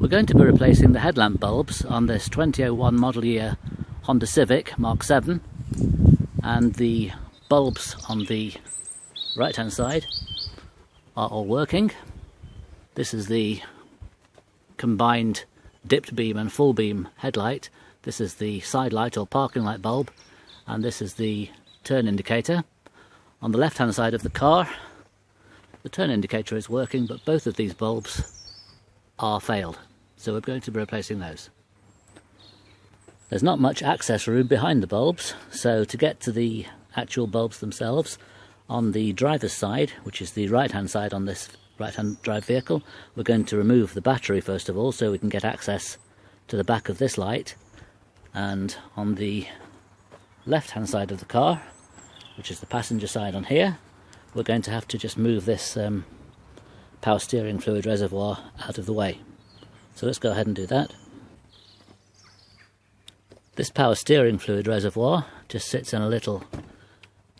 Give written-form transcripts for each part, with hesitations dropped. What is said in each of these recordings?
We're going to be replacing the headlamp bulbs on this 2001 model year Honda Civic Mk7, and the bulbs on the right hand side are all working. This is the combined dipped beam and full beam headlight. This is the side light or parking light bulb, and this is the turn indicator. On the left hand side of the car, the turn indicator is working, but both of these bulbs are failed, so we're going to be replacing those. There's not much access room behind the bulbs, so to get to the actual bulbs themselves, on the driver's side, which is the right hand side on this right hand drive vehicle, we're going to remove the battery first of all so we can get access to the back of this light. And on the left hand side of the car, which is the passenger side on here, we're going to have to just move this power steering fluid reservoir out of the way. So let's go ahead and do that. This power steering fluid reservoir just sits in a little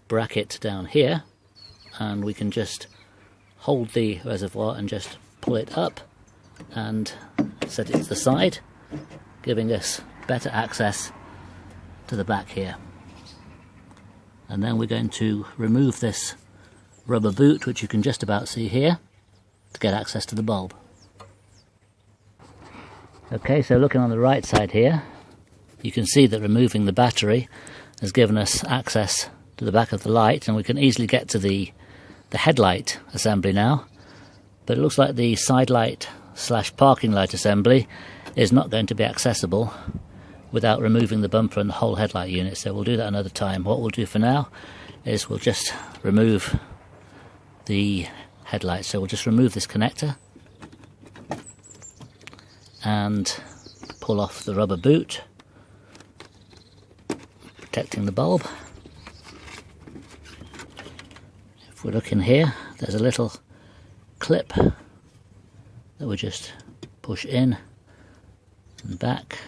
bracket down here, and we can just hold the reservoir and just pull it up and set it to the side, giving us better access to the back here. And then we're going to remove this rubber boot, which you can just about see here, to get access to the bulb. Okay, so looking on the right side here, you can see that removing the battery has given us access to the back of the light, and we can easily get to the headlight assembly now. But it looks like the side light / parking light assembly is not going to be accessible without removing the bumper and the whole headlight unit, so we'll do that another time. What we'll do for now is we'll just remove the headlight. So we'll just remove this connector and pull off the rubber boot, protecting the bulb. If we look in here, there's a little clip that we just push in and back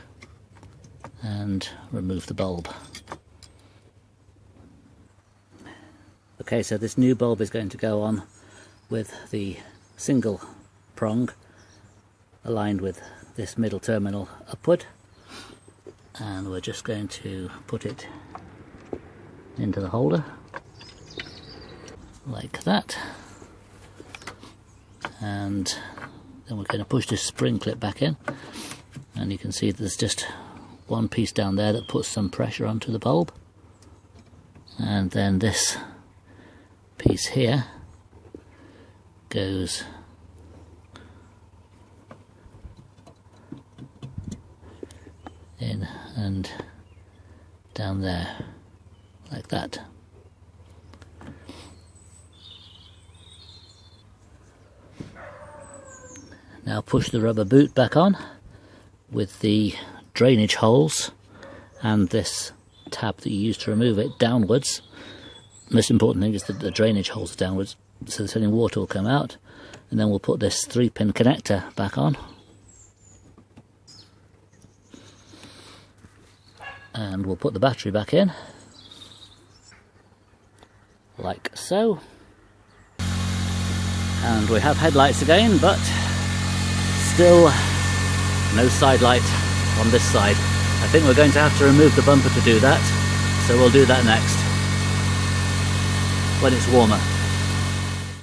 and remove the bulb. Okay, so this new bulb is going to go on with the single prong aligned with this middle terminal upward, and we're just going to put it into the holder like that, and then we're going to push this spring clip back in, and you can see there's just one piece down there that puts some pressure onto the bulb, and then this piece here goes in and down there like that. Now push the rubber boot back on with the drainage holes and this tab that you use to remove it downwards. Most important thing is that the drainage holes are downwards, so that any water will come out. And then we'll put this 3-pin connector back on, and we'll put the battery back in like so, and we have headlights again, but still no side light on this side. I think we're going to have to remove the bumper to do that, so we'll do that next when it's warmer.